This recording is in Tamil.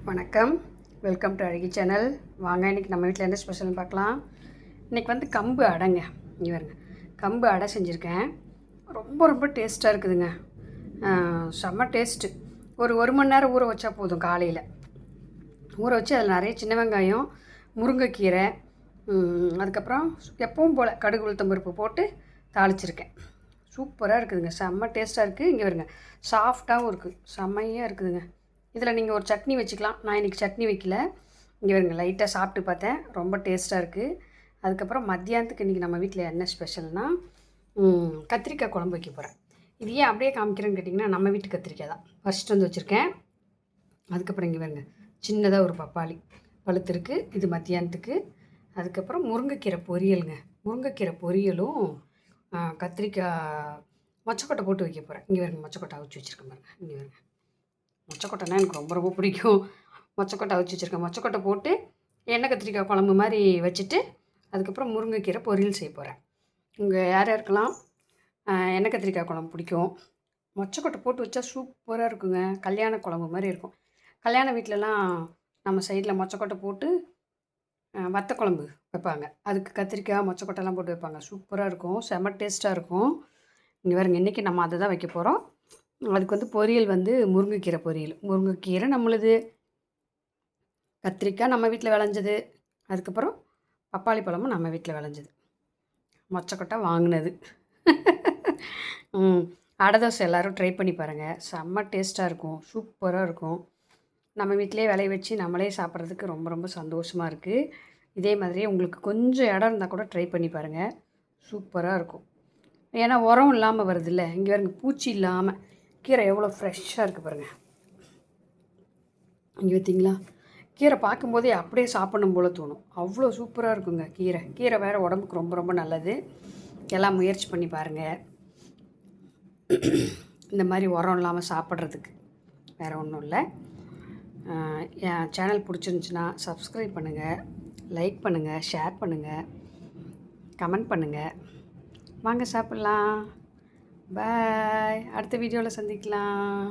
வணக்கம், வெல்கம் டு அழகி சேனல். வாங்க, இன்றைக்கி நம்ம வீட்டில் என்ன ஸ்பெஷல்னு பார்க்கலாம். இன்றைக்கி வந்து கம்பு அடைங்க. இங்கே வருங்க, கம்பு அடை செஞ்சுருக்கேன். ரொம்ப ரொம்ப டேஸ்ட்டாக இருக்குதுங்க. செம்ம டேஸ்ட்டு. ஒரு மணி நேரம் ஊற வச்சா போதும். காலையில் ஊற வச்சு அதில் நிறைய சின்ன வெங்காயம், முருங்கைக்கீரை, அதுக்கப்புறம் எப்பவும் போல் கடுகு உளுத்தம் பருப்பு போட்டு தாளிச்சிருக்கேன். சூப்பராக இருக்குதுங்க, செம்ம டேஸ்ட்டாக இருக்குது. இங்கே வருங்க, சாஃப்டாகவும் இருக்குது, செம்மையாக இருக்குதுங்க. இதில் நீங்கள் ஒரு சட்னி வச்சுக்கலாம். நான் இன்றைக்கி சட்னி வைக்கல. இங்கே வருங்க, லைட்டாக சாப்பிட்டு பார்த்தேன், ரொம்ப டேஸ்ட்டாக இருக்குது. அதுக்கப்புறம் மத்தியானத்துக்கு இன்றைக்கி நம்ம வீட்டில் என்ன ஸ்பெஷல்னால் கத்திரிக்காய் குழம்பு வைக்க போகிறேன். இது ஏன் அப்படியே காமிக்கிறேன்னு கேட்டிங்கன்னா, நம்ம வீட்டு கத்திரிக்காய் தான் ஃபஸ்ட்டு வந்து வச்சுருக்கேன். அதுக்கப்புறம் இங்கே வருங்க, சின்னதாக ஒரு பப்பாளி பழுத்திருக்கு, இது மத்தியானத்துக்கு. அதுக்கப்புறம் முருங்கைக்கீரை பொரியலுங்க. முருங்கைக்கீரை பொரியலும் கத்திரிக்காய் மொச்சக்கொட்டை போட்டு வைக்க போகிறேன். இங்கே வருங்க, மொச்சக்கொட்டை அவிச்சு வச்சுருக்கேன் பாருங்க. இங்கே வருங்க, மொச்சக்கொட்டைனா எனக்கு ரொம்ப ரொம்ப பிடிக்கும். மொச்சக்கொட்டை அவிச்சு வச்சுருக்கேன். மொச்சக்கொட்டை போட்டு எண்ணெய் கத்திரிக்காய் குழம்பு மாதிரி வச்சுட்டு அதுக்கப்புறம் முருங்கைக்கீரை பொரியல் செய்ய போகிறேன். இங்கே யார் யாருக்கெல்லாம் எண்ணெய் கத்திரிக்காய் குழம்பு பிடிக்கும், மொச்சக்கொட்டை போட்டு வச்சா சூப்பராக இருக்குங்க. கல்யாண குழம்பு மாதிரி இருக்கும். கல்யாண வீட்டிலலாம் நம்ம சைடில் மொச்சக்கொட்டை போட்டு வத்த குழம்பு வைப்பாங்க. அதுக்கு கத்திரிக்காய் மொச்சக்கொட்டைலாம் போட்டு வைப்பாங்க. சூப்பராக இருக்கும், செம்ம டேஸ்ட்டாக இருக்கும். இங்கே பாருங்க, இன்றைக்கி நம்ம அதை தான் வைக்க போகிறோம். அதுக்கு வந்து பொரியல் வந்து முருங்கைக்கீரை பொரியல். முருங்கைக்கீரை நம்மளுது, கத்திரிக்காய் நம்ம வீட்டில் விளைஞ்சது, அதுக்கப்புறம் பப்பாளி பழமும் நம்ம வீட்டில் விளைஞ்சது, மொச்சக்கொட்டை வாங்கினது. அடை தோசை எல்லோரும் ட்ரை பண்ணி பாருங்கள், செம்ம டேஸ்ட்டாக இருக்கும், சூப்பராக இருக்கும். நம்ம வீட்டிலே விளைய வச்சு நம்மளே சாப்பிட்றதுக்கு ரொம்ப ரொம்ப சந்தோஷமாக இருக்குது. இதே மாதிரியே உங்களுக்கு கொஞ்சம் இடம் இருந்தால் கூட ட்ரை பண்ணி பாருங்கள், சூப்பராக இருக்கும். ஏன்னா உரம் இல்லாமல் வருது இல்லை. இங்கே பாருங்க, பூச்சி இல்லாமல் கீரை எவ்வளோ ஃப்ரெஷ்ஷாக இருக்குது பாருங்கள். இங்கே பார்த்தீங்களா, கீரை பார்க்கும்போதே அப்படியே சாப்பிடணும் போல் தோணும், அவ்வளோ சூப்பராக இருக்குங்க. கீரை வேறு உடம்புக்கு ரொம்ப ரொம்ப நல்லது. எல்லாம் முயற்சி பண்ணி பாருங்கள், இந்த மாதிரி உரம் இல்லாமல் சாப்பிட்றதுக்கு. வேறு ஒன்றும் இல்லை. என் சேனல் பிடிச்சிருந்துச்சின்னா சப்ஸ்கிரைப் பண்ணுங்கள், லைக் பண்ணுங்கள், ஷேர் பண்ணுங்கள், கமெண்ட் பண்ணுங்கள். வாங்க சாப்பிட்லாம். பாய், அடுத்த வீடியோவில் சந்திக்கலாம்.